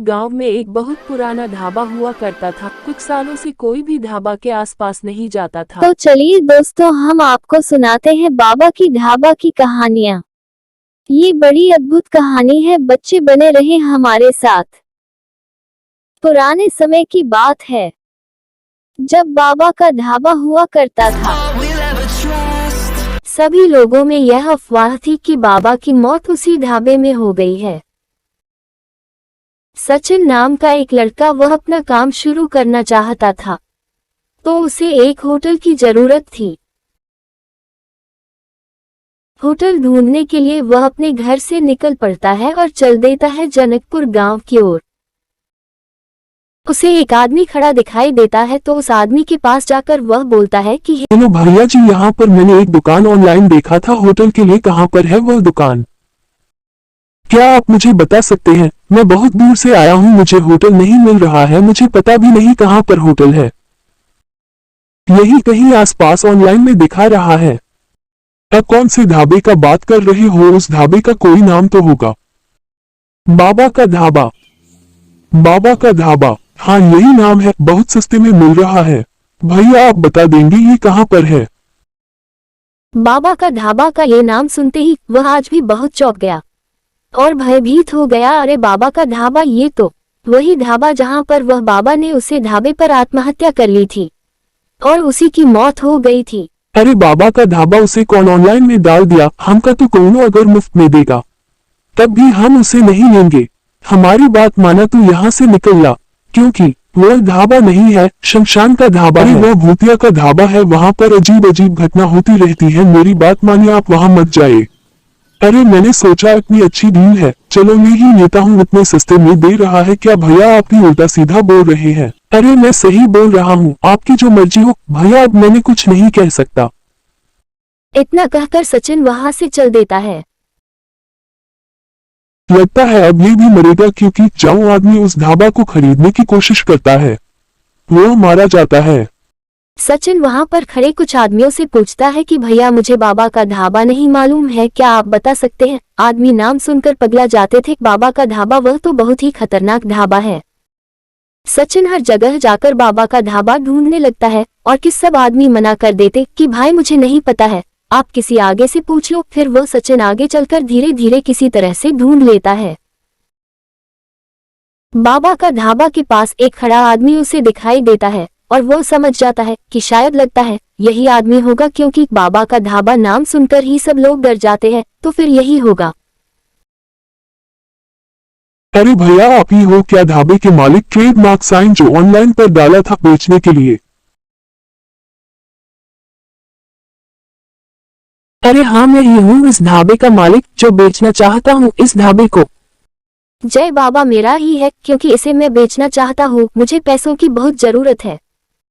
गांव में एक बहुत पुराना ढाबा हुआ करता था। कुछ सालों से कोई भी ढाबा के आसपास नहीं जाता था। तो चलिए दोस्तों, हम आपको सुनाते हैं बाबा की ढाबा की कहानियाँ। ये बड़ी अद्भुत कहानी है, बच्चे बने रहे हमारे साथ। पुराने समय की बात है, जब बाबा का ढाबा हुआ करता था। सभी लोगों में यह अफवाह थी कि बाबा की मौत उसी ढाबे में हो गई है। सचिन नाम का एक लड़का, वह अपना काम शुरू करना चाहता था, तो उसे एक होटल की जरूरत थी। होटल ढूंढने के लिए वह अपने घर से निकल पड़ता है और चल देता है जनकपुर गांव की ओर। उसे एक आदमी खड़ा दिखाई देता है, तो उस आदमी के पास जाकर वह बोलता है कि हेलो भैया जी, यहाँ पर मैंने एक दुकान ऑनलाइन देखा था होटल के लिए। कहाँ पर है वह दुकान? क्या आप मुझे बता सकते हैं? मैं बहुत दूर से आया हूँ, मुझे होटल नहीं मिल रहा है, मुझे पता भी नहीं कहाँ पर होटल है। यही कहीं आसपास ऑनलाइन में दिखा रहा है। आप कौन से ढाबे का बात कर रहे हो? उस ढाबे का कोई नाम तो होगा। बाबा का ढाबा। बाबा का ढाबा, हाँ यही नाम है, बहुत सस्ते में मिल रहा है। भैया आप बता देंगे ये कहाँ पर है? बाबा का ढाबा का ये नाम सुनते ही वह आज भी बहुत चौंक गया और भयभीत हो गया। अरे बाबा का ढाबा, ये तो वही ढाबा जहाँ पर वह बाबा ने उसे ढाबे पर आत्महत्या कर ली थी और उसी की मौत हो गई थी। अरे बाबा का ढाबा, उसे कौन ऑनलाइन में डाल दिया? हमका तो कौनो अगर मुफ्त में देगा तब भी हम उसे नहीं लेंगे। हमारी बात माना तो यहाँ से निकल ला, क्योंकि वह ढाबा नहीं है, शमशान का ढाबा है। वह भूतिया का ढाबा है, वहाँ पर अजीब अजीब घटना होती रहती है। मेरी बात मानिए, आप वहाँ मत जाए। अरे मैंने सोचा इतनी अच्छी डील है, चलो ले ही लेता हूँ, इतने सस्ते में दे रहा है। क्या भैया आप भी उल्टा सीधा बोल रहे हैं? अरे मैं सही बोल रहा हूँ, आपकी जो मर्जी हो भैया, अब मैंने कुछ नहीं कह सकता। इतना कहकर सचिन वहां से चल देता है। लगता है अब ये भी मरेगा, क्योंकि जो आदमी उस ढाबा को खरीदने की कोशिश करता है वो मारा जाता है। सचिन वहां पर खड़े कुछ आदमियों से पूछता है कि भैया मुझे बाबा का ढाबा नहीं मालूम है, क्या आप बता सकते हैं? आदमी नाम सुनकर पगला जाते थे। बाबा का ढाबा, वह तो बहुत ही खतरनाक ढाबा है। सचिन हर जगह जाकर बाबा का ढाबा ढूंढने लगता है और कि सब आदमी मना कर देते कि भाई मुझे नहीं पता है, आप किसी आगे से पूछ लो। फिर वह सचिन आगे चलकर धीरे धीरे किसी तरह से ढूंढ लेता है। बाबा का ढाबा के पास एक खड़ा आदमी उसे दिखाई देता है और वो समझ जाता है कि शायद लगता है यही आदमी होगा, क्योंकि बाबा का ढाबा नाम सुनकर ही सब लोग डर जाते हैं, तो फिर यही होगा। अरे भैया आप ही हो क्या ढाबे के मालिक? ट्रेडमार्क साइन जो ऑनलाइन पर डाला था बेचने के लिए। अरे हाँ, मैं ही हूँ इस ढाबे का मालिक जो बेचना चाहता हूँ इस ढाबे को। जय बाबा, मेरा ही है, क्योंकि इसे मैं बेचना चाहता हूँ, मुझे पैसों की बहुत जरूरत है।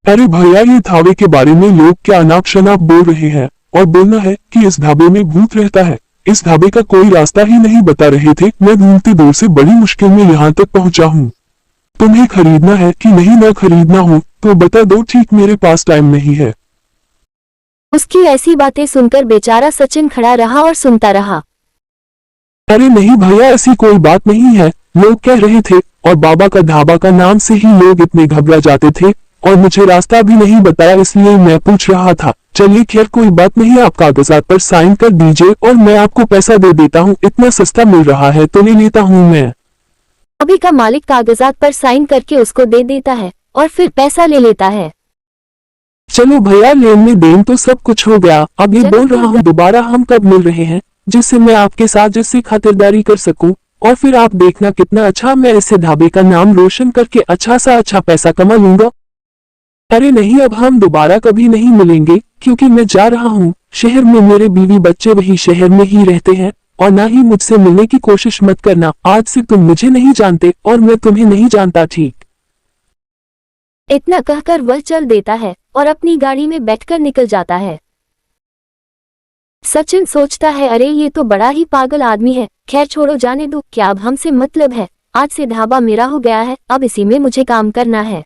अरे भैया ये ढाबे के बारे में लोग क्या अनाप शनाप बोल रहे हैं, और बोलना है कि इस ढाबे में भूत रहता है। इस ढाबे का कोई रास्ता ही नहीं बता रहे थे। मैं ढूंढती दूर से बड़ी मुश्किल में यहाँ तक पहुँचा हूँ। तुम्हें खरीदना है कि नहीं? ना खरीदना हो तो बता दो, ठीक मेरे पास टाइम नहीं है। उसकी ऐसी बातें सुनकर बेचारा सचिन खड़ा रहा और सुनता रहा। अरे नहीं भैया, ऐसी कोई बात नहीं है, लोग कह रहे थे, और बाबा का ढाबा का नाम से ही लोग इतने घबरा जाते थे, और मुझे रास्ता भी नहीं बताया, इसलिए मैं पूछ रहा था। चलिए खैर कोई बात नहीं, आप कागजात पर साइन कर दीजिए और मैं आपको पैसा दे देता हूँ। इतना सस्ता मिल रहा है तो ले लेता हूँ मैं। अभी का मालिक कागजात पर साइन करके उसको दे देता है और फिर पैसा ले लेता है। चलो भैया, लेन देन तो सब कुछ हो गया। अब ये बोल रहा हूँ दोबारा हम कब मिल रहे हैं, जिससे मैं आपके साथ जैसे खातिरदारी कर सकूं, और फिर आप देखना कितना अच्छा मैं इसे ढाबे का नाम रोशन करके अच्छा पैसा कमा लूंगा। अरे नहीं, अब हम दोबारा कभी नहीं मिलेंगे, क्योंकि मैं जा रहा हूँ शहर में। मेरे बीवी बच्चे वही शहर में ही रहते हैं, और ना ही मुझसे मिलने की कोशिश मत करना। आज से तुम मुझे नहीं जानते और मैं तुम्हें नहीं जानता, ठीक? इतना कहकर वह चल देता है और अपनी गाड़ी में बैठकर निकल जाता है। सचिन सोचता है, अरे ये तो बड़ा ही पागल आदमी है। खैर छोड़ो, जाने दो, क्या अब हमसे मतलब है। आज से ढाबा मेरा हो गया है, अब इसी में मुझे काम करना है।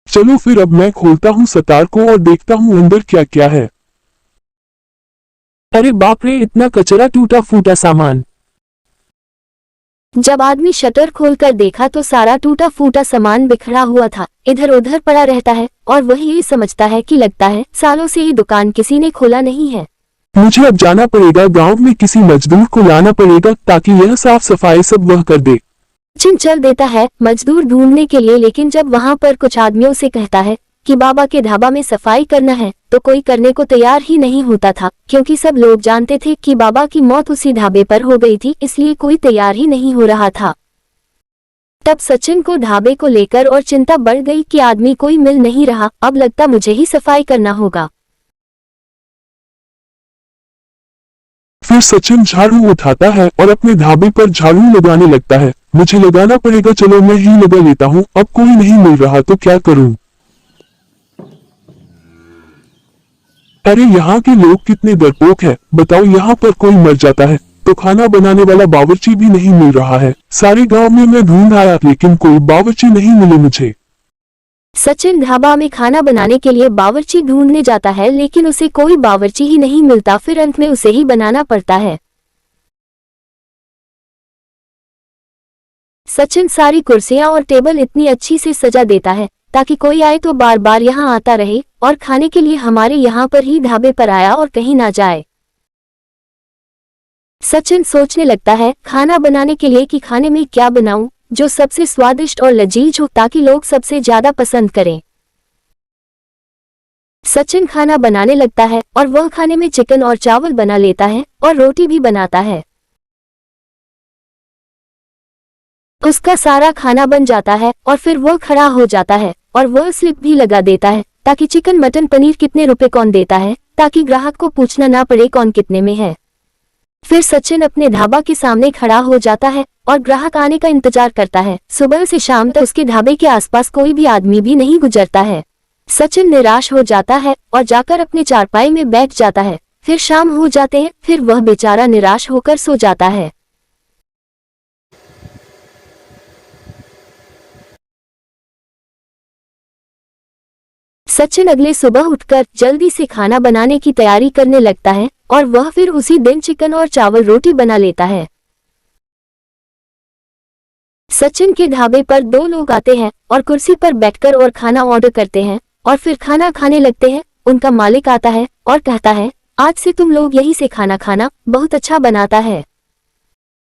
चलो फिर अब मैं खोलता हूँ सतार को और देखता हूँ अंदर क्या क्या है। अरे बाप रे, इतना कचरा, टूटा फूटा सामान। जब आदमी शटर खोलकर देखा तो सारा टूटा फूटा सामान बिखरा हुआ था, इधर उधर पड़ा रहता है और वही ये समझता है कि लगता है सालों से ये दुकान किसी ने खोला नहीं है। मुझे अब जाना पड़ेगा, गांव में किसी मजदूर को लाना पड़ेगा ताकि यह साफ सफाई सब वह कर दे। सचिन चल देता है मजदूर ढूंढने के लिए, लेकिन जब वहां पर कुछ आदमियों से कहता है कि बाबा के ढाबा में सफाई करना है तो कोई करने को तैयार ही नहीं होता था, क्योंकि सब लोग जानते थे कि बाबा की मौत उसी ढाबे पर हो गई थी, इसलिए कोई तैयार ही नहीं हो रहा था। तब सचिन को ढाबे को लेकर और चिंता बढ़ गई कि आदमी कोई मिल नहीं रहा, अब लगता मुझे ही सफाई करना होगा। फिर सचिन झाड़ू उठाता है और अपने ढाबे पर झाड़ू लगाने लगता है। मुझे लगाना पड़ेगा, चलो मैं ही लगा लेता हूँ, अब कोई नहीं मिल रहा तो क्या करूँ। अरे यहाँ के लोग कितने डरपोक हैं, बताओ यहाँ पर कोई मर जाता है तो खाना बनाने वाला बावर्ची भी नहीं मिल रहा है। सारे गांव में मैं ढूंढ आया लेकिन कोई बावर्ची नहीं मिले मुझे। सचिन ढाबा में खाना बनाने के लिए बावर्ची ढूंढने जाता है, लेकिन उसे कोई बावर्ची ही नहीं मिलता, फिर अंत में उसे ही बनाना पड़ता है। सचिन सारी कुर्सियां और टेबल इतनी अच्छी से सजा देता है ताकि कोई आए तो बार बार यहाँ आता रहे और खाने के लिए हमारे यहाँ पर ही ढाबे पर आया और कहीं ना जाए। सचिन सोचने लगता है खाना बनाने के लिए कि खाने में क्या बनाऊं जो सबसे स्वादिष्ट और लजीज हो ताकि लोग सबसे ज्यादा पसंद करें। सचिन खाना बनाने लगता है और वह खाने में चिकन और चावल बना लेता है और रोटी भी बनाता है। उसका सारा खाना बन जाता है और फिर वह खड़ा हो जाता है और वह स्लिप भी लगा देता है ताकि चिकन मटन पनीर कितने रुपए कौन देता है, ताकि ग्राहक को पूछना ना पड़े कौन कितने में है। फिर सचिन अपने ढाबा के सामने खड़ा हो जाता है और ग्राहक आने का इंतजार करता है। सुबह से शाम तक उसके ढाबे के आसपास कोई भी आदमी भी नहीं गुजरता है। सचिन निराश हो जाता है और जाकर अपने चारपाई में बैठ जाता है। फिर शाम हो जाते हैं, फिर वह बेचारा निराश होकर सो जाता है। सचिन अगले सुबह उठकर जल्दी से खाना बनाने की तैयारी करने लगता है और वह फिर उसी दिन चिकन और चावल रोटी बना लेता है। सचिन के ढाबे पर दो लोग आते हैं और कुर्सी पर बैठकर और खाना ऑर्डर करते हैं और फिर खाना खाने लगते हैं। उनका मालिक आता है और कहता है, आज से तुम लोग यहीं से खाना खाना, बहुत अच्छा बनाता है।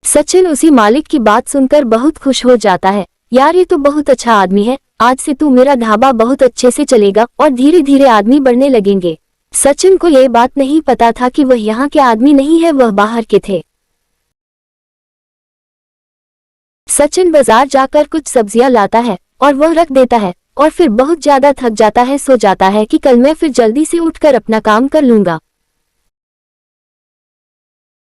सचिन उसी मालिक की बात सुनकर बहुत खुश हो जाता है। यार ये तो बहुत अच्छा आदमी है, आज से तू मेरा ढाबा बहुत अच्छे से चलेगा और धीरे धीरे आदमी बढ़ने लगेंगे। सचिन को ये बात नहीं पता था कि वह यहाँ के आदमी नहीं है, वह बाहर के थे। सचिन बाजार जाकर कुछ सब्जियां लाता है और वह रख देता है और फिर बहुत ज्यादा थक जाता है, सो जाता है कि कल मैं फिर जल्दी से उठकर अपना काम कर लूंगा।